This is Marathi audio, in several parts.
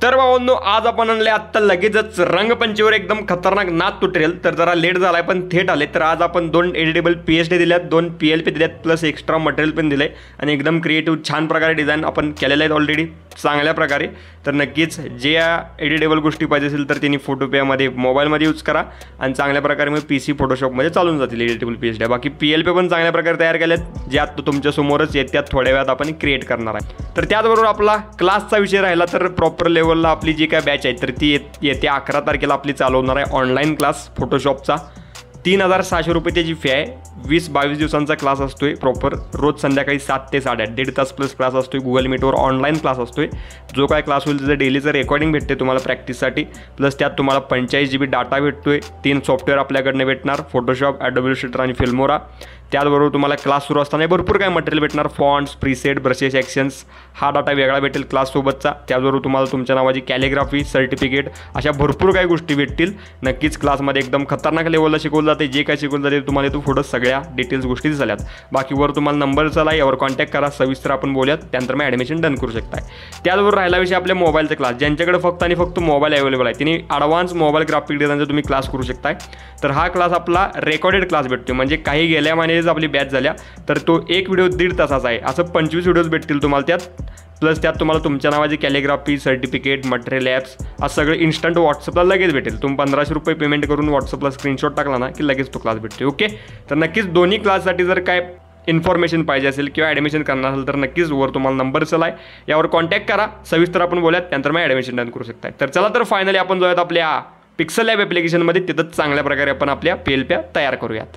तर भावांनो, आज आपण आणले आत्ता लगेचच रंगपंचमीवर एकदम खतरनाक नाद तुटेल. तर जरा लेट झालाय पण थेट आले. तर आज आपण 2 एडिटेबल PSD दिल्यात, 2 PLP दिल्यात, प्लस एक्स्ट्रा मटेरियल पण दिले आणि एकदम क्रिएटिव्ह छान प्रकारे डिझाईन आपण केलेले आहेत ऑलरेडी चांगल्या प्रकारे. तर नक्कीच जे या एडिटेबल गोष्टी पाहिजे असेल तर त्यांनी फोटोपेमध्ये मोबाईलमध्ये यूज करा आणि चांगल्या प्रकारे मग PC फोटोशॉपमध्ये चालून जातील एडिटेबल PSD. बाकी PLP पण चांगल्या प्रकारे तयार केलेत जे आता तुमच्या समोरच येत्यात थोड्या वेळात आपण क्रिएट करणार आहे. तर त्याचबरोबर आपला क्लासचा विषय राहिला तर प्रॉपर लेवलला आपली जी काय बॅच आहे तर ती येत्या 11 तारखेला आपली चालू होणार आहे ऑनलाईन क्लास फोटोशॉपचा. 3600 रुपये त्याची फी आहे. 20-22 दिवसांचा क्लास असतोय प्रॉपर. रोज संध्याकाळी 7 ते 8:30 1.5 तास प्लस क्लास असतोय. गुगल मीटवर ऑनलाईन क्लास असतोय. जो काय क्लास होईल त्याचं डेलीचं रेकॉर्डिंग भेटते तुम्हाला प्रॅक्टिससाठी. प्लस त्यात तुम्हाला 45 GB डाटा भेटतोय. 3 सॉफ्टवेअर आपल्याकडनं भेटणार, फोटोशॉप, ॲडोबी इलस्ट्रेटर आणि फिल्मोरा. त्याचबरोबर तुम्हाला क्लास सुरू असताना भरपूर काय मटेरियल भेटणार, फॉन्ट्स, प्रीसेट, ब्रशेस, ॲक्शन्स. हा डाटा वेगळा भेटेल क्लाससोबतचा. त्याचबरोबर तुम्हाला तुमच्या नावाची कॅलिग्राफी, सर्टिफिकेट अशा भरपूर काही गोष्टी भेटतील. नक्कीच क्लासमध्ये एकदम खतरनाक लेवलला शिकवलं जाते. जे काय शिकवलं जाते तुम्हाला इथून पुढं सगळ्या डिटेल्स गोष्टी झाल्यात. बाकीवर तुम्हाला नंबर चला, यावर कॉन्टॅक्ट करा, सविस्तर आपण बोलूयात. त्यानंतर मग ॲडमिशन डन करू शकताय. त्याचबरोबर राहिला विषय आपल्या मोबाईलचा क्लास. ज्यांच्याकडे फक्त आणि फक्त मोबाईल अवेलेबल आहे त्यांनी ॲडव्हान्स मोबाईल ग्राफिक डिझाईनचा तुम्ही क्लास करू शकताय. तर हा क्लास आपला रेकॉर्डेड क्लास भेटतो. म्हणजे काही गेल्या महिन्यातच आपली बॅच झाल्या तर तो एक व्हिडिओ 1.5 तासाचा आहे. असं 25 व्हिडिओज भेटतील तुम्हाला त्यात. प्लस त्यात तुम्हाला तुमच्या नावाची कॅलिग्राफी, सर्टिफिकेट, मटेरियल, ॲप्स असं सगळं इन्स्टंट व्हॉट्सअपला लगेच भेटेल. तुम्ही 1500 रुपये पेमेंट करून व्हॉट्सअपला स्क्रीनशॉट टाकला ना की लगेच तो क्लास भेटतो. ओके, तर नक्कीच दोन्ही क्लाससाठी जर काय इन्फॉर्मेशन पाहिजे असेल किंवा ॲडमिशन करणार असेल तर नक्कीच वर तुम्हाला नंबर चला आहे, यावर कॉन्टॅक्ट करा, सविस्तर आपण बोलूयात. त्यानंतर मग ॲडमिशन डन करू शकताय. तर चला तर फायनली आपण जाऊयात आपल्या पिक्सल लॅब ॲप्लिकेशनमध्ये. तिथंच चांगल्या प्रकारे आपण आपल्या PLP तयार करूयात.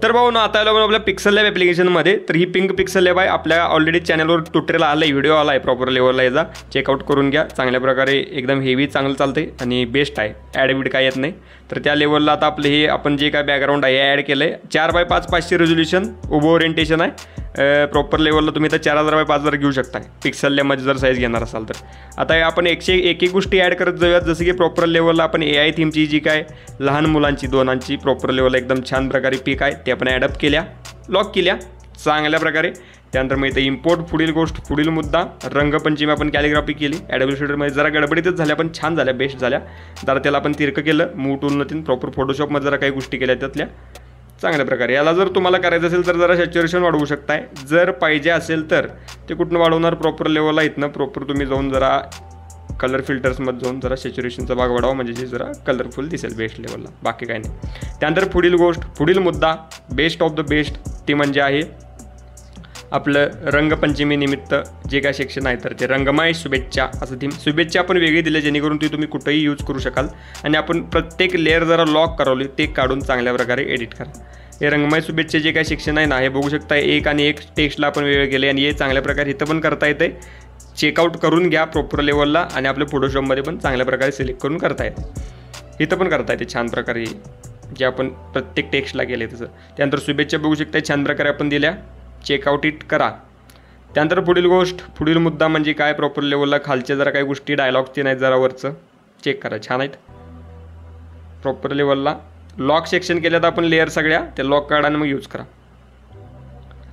तर भाऊ ना, आता आलो आपण आपल्या पिक्सल लॅब ॲप्लिकेशनमध्ये. तर ही पिंक पिक्सल लॅब आहे. आपल्या ऑलरेडी चॅनलवर ट्युटोरियल आला आहे, व्हिडिओ आला आहे प्रॉपर लेवलला. याचा चेकआउट करून घ्या. चांगल्या प्रकारे एकदम हेवी चांगलं चालते आणि बेस्ट आहे. ॲड काय येत नाही. तर त्या लेवलला आता आपलं हे आपण जे काय बॅकग्राऊंड आहे हे ॲड केलं आहे. 4x5 500 रेझोल्युशन, उभं ओरिएंटेशन आहे. प्रॉपर लेवलला तुम्ही तर 4000x5 जर घेऊ शकता पिक्सल लॅबमध्ये जर साईज घेणार असाल तर. आता आपण 101 गोष्टी ॲड करत जाऊयात. जसं की प्रॉपर लेवलला आपण AI थीमची जी काय लहान मुलांची 2 प्रॉपर लेवलला एकदम छान प्रकारे पिक आहे ते आपण ॲडअप केल्या, लॉक केल्या चांगल्या प्रकारे. त्यानंतर मग इथं इम्पोर्ट, पुढील गोष्ट, पुढील मुद्दा, रंगपंचमी आपण कॅलिग्राफी केली. ॲडोबी इलस्ट्रेटरमध्ये जरा गडबडीतच झाल्या पण छान झाल्या, बेस्ट झाल्या. जरा त्याला आपण तिरकं केलं, मूव टूलनं प्रॉपर फोटोशॉपमध्ये जरा काही गोष्टी केल्या त्यातल्या चांगल्या प्रकारे. याला जर तुम्हाला करायचं असेल तर जरा सॅच्युरेशन वाढवू शकताय. जर पाहिजे असेल तर ते कुठनं वाढवणार, प्रॉपर लेवलला इथनं प्रॉपर तुम्ही जाऊन जरा कलर फिल्टर्समध्ये जाऊन जरा सॅच्युरेशनचा भाग वाढवा म्हणजे जे जरा कलरफुल दिसेल बेस्ट लेवलला, बाकी काही नाही. त्यानंतर पुढील गोष्ट, पुढील मुद्दा, बेस्ट ऑफ द बेस्ट, ते म्हणजे आहे आपलं रंगपंचमी निमित्त जे काय सेक्शन आहे तर ते रंगमाय शुभेच्छा असं थीम. शुभेच्छा आपण वेगळी दिले जेणेकरून ती तुम्ही कुठेही यूज करू शकाल. आणि आपण प्रत्येक लेअर जरा लॉक करवली ते काढून चांगल्या प्रकारे एडिट करा. हे रंगमाय शुभेच्छा जे काय सेक्शन आहे ना हे बघू शकता. एक आणि एक टेक्स्टला आपण वेगळे केले आणि हे चांगल्या प्रकारे इथं पण करता येते. चेकआउट करून घ्या प्रॉपर लेवलला आणि आपल्या फोटोशॉपमध्ये पण चांगल्या प्रकारे सिलेक्ट करून करता येते. इथं पण करता येते छान प्रकारे जे आपण प्रत्येक टेक्स्टला केले तसं. त्यानंतर शुभेच्छा बघू शकता छान प्रकारे आपण दिल्या. चेकआउट इट करा. त्यानंतर पुढील गोष्ट, पुढील मुद्दा म्हणजे काय, प्रॉपर लेवलला खालच्या जरा काही गोष्टी डायलॉगची नाहीत जरा वरचं चेक करा, छान आहेत. प्रॉपर लेवलला लॉक सेक्शन केल्यात आपण लेअर सगळ्या त्या लॉक काढा आणि मग यूज करा.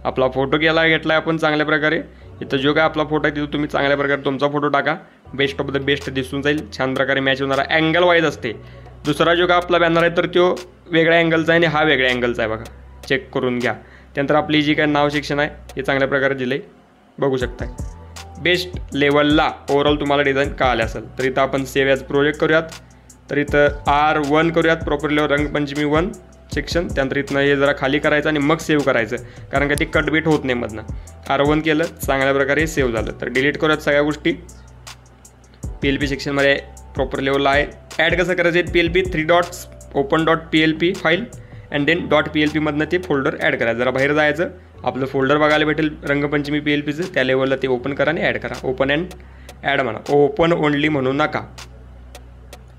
आपला फोटो घेतला आपण चांगल्या प्रकारे. इथं जो काय आपला फोटो आहे तिथं तुम्ही चांगल्या प्रकारे तुमचा फोटो टाका. बेस्ट ऑफ द बेस्ट दिसून जाईल, छान प्रकारे मॅच होणारा. अँगल वाईज असते. दुसरा जो काय आपला बॅनर आहे तर तो वेगळ्या अँगलचा आहे आणि हा वेगळ्या अँगलचा आहे बघा, चेक करून घ्या. त्यानंतर आपली जी काय नाव सेक्शन आहे हे चांगल्या प्रकारे दिले बघू शकताय. बेस्ट लेवलला ओव्हरऑल तुम्हाला डिझाईन कळाले असेल तर इथं आपण सेव्ह ॲज प्रोजेक्ट करूयात. तर इथं R1 करूयात प्रॉपर लेवल रंगपंचमी 1 सेक्शन. त्यानंतर इथनं हे जरा खाली करायचं आणि मग सेव्ह करायचं कारण का ते कटबीट होत नाही मधनं. R1 केलं चांगल्या प्रकारे सेव्ह झालं. तर डिलीट करूयात सगळ्या गोष्टी. PLP सेक्शनमध्ये प्रॉपर लेवलला आहे. ॲड कसं करायचं आहे, PLP 3 dots, open .plp file and then .plp मधनं ते फोल्डर ॲड करायचं. जरा बाहेर जायचं, आपलं फोल्डर बघायला भेटेल रंगपंचमी PLPचं, त्या लेवलला ते ओपन करा आणि ॲड करा. ओपन अँड ॲड म्हणा, ओपन ओनली म्हणू नका.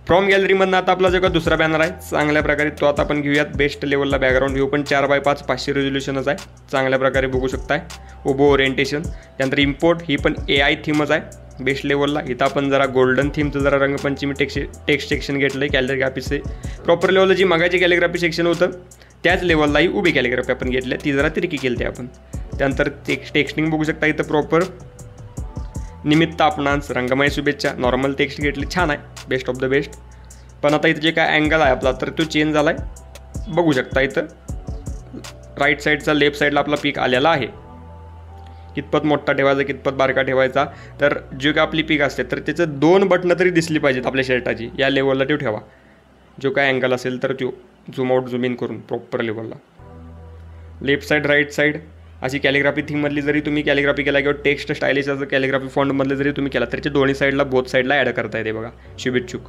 फ्रॉम गॅलरीमधनं आता आपला जो का दुसरा बॅनर आहे चांगल्या प्रकारे तो आता आपण घेऊयात. बेस्ट लेवलला बॅकग्राऊंड व्ह्यू पण 4x5 500 रेझोल्युशनच आहे, चांगल्या प्रकारे बघू शकताय. उभं ओरिएंटेशन. त्यानंतर इम्पोर्ट ही पण AI थीमच आहे बेस्ट लेवलला. इथं आपण जरा गोल्डन थीमचं जरा रंगपंचमी टेक्स्ट सेक्शन घेतलं आहे. कॅलिग्राफीचे प्रॉपर लेवलला जी मगाची कॅलिग्राफी सेक्शन होतं त्याच लेवललाही उभी कॅलिग्राफी आपण घेतली, ती जरा तिरकी केली आपण. त्यानंतर टेक्स्टिंग बघू शकता इथं प्रॉपर निमित्त आपणास रंगमय शुभेच्छा नॉर्मल टेक्स्ट घेतली, छान आहे, बेस्ट ऑफ द बेस्ट. पण आता इथं जे काय अँगल आहे आपला तर तो चेंज झाला आहे, बघू शकता इथं राईट साईडचा लेफ्ट साईडला आपला पीक आलेला आहे. कितपत मोठा ठेवायचा कितपत बारका ठेवायचा, तर जे काय आपली पीक असते तर त्याचं 2 बटणं तरी दिसली पाहिजेत आपल्या शर्टाची, या लेवलला तो ठेवा. जो काय अँगल असेल तर तो झूम आउट झूम इन करून प्रॉपर लेवलला. लेफ्ट साईड राईट साईड अशी कॅलिग्राफी थीममधली जरी तुम्ही कॅलिग्राफी केला किंवा टेक्स्ट स्टायलिश असं कॅलिग्राफी फॉन्टमधले जरी तुम्ही केला त्याच्या दोन्ही साईडला बोथ साईडला ॲड करता येते बघा, शुभेच्छुक.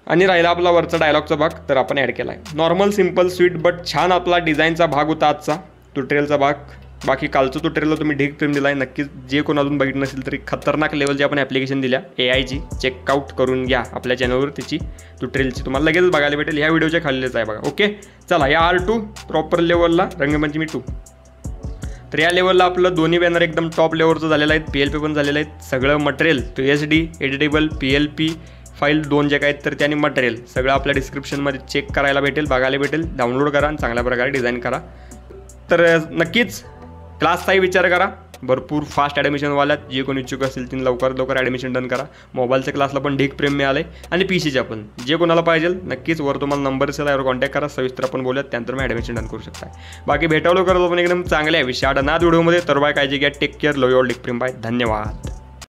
आणि राहिला आपला वरचा डायलॉगचा भाग तर आपण ॲड केला आहे. नॉर्मल सिम्पल स्वीट बट छान आपला डिझाईनचा भाग होता आजचा ट्युटोरियलचा भाग. बाकी कालचं ट्युटोरियलला तुम्ही ढीग प्रेम दिला आहे, नक्कीच जे कोण अजून बघितलं नसेल तरी खतरनाक लेवलची आपण ॲप्लिकेशन दिल्या AIची, चेकआउट करून घ्या आपल्या चॅनलवर, त्याची ट्युटोरियलची तुम्हाला लगेच बघायला भेटेल, ह्या व्हिडिओच्या खाल्लेच आहे बघा. ओके चला, या R2 प्रॉपर लेवलला रंगमंचमी 2. तर या लेवलला आपलं दोन्ही बॅनर एकदम टॉप लेवलचं झालेलं आहेत, PLP पण झालेलं आहेत. सगळं material PSD editable PLP file 2 जे काय आहेत तर त्याने मटेरियल सगळं आपल्या डिस्क्रिप्शनमध्ये चेक करायला भेटेल, बघायला भेटेल. डाउनलोड करा आणि चांगल्या प्रकारे डिझाईन करा. तर नक्कीच क्लासचाही विचार करा, भरपूर फास्ट ॲडमिशनवाल्यात जे कोणी इच्छुक असेल त्यांनी लवकर ॲडमिशन डन करा. मोबाईलच्या क्लासला पण ढीक प्रेम मिळालं आहे आणि PCच्या पण, जे कोणाला पाहिजे नक्कीच वर तुम्हाला नंबर असेल यावर कॉन्टॅक्ट करा, सविस्तर आपण बोलूयात, त्यानंतर मी ॲडमिशन डन करू शकता. बाकी भेटावलो करतो पण एकदम चांगल्या विषयात नाद व्हिडिओमध्ये. तर बाय, काळजी घ्या, take care, love you all, ढीक प्रेम, बाय, धन्यवाद.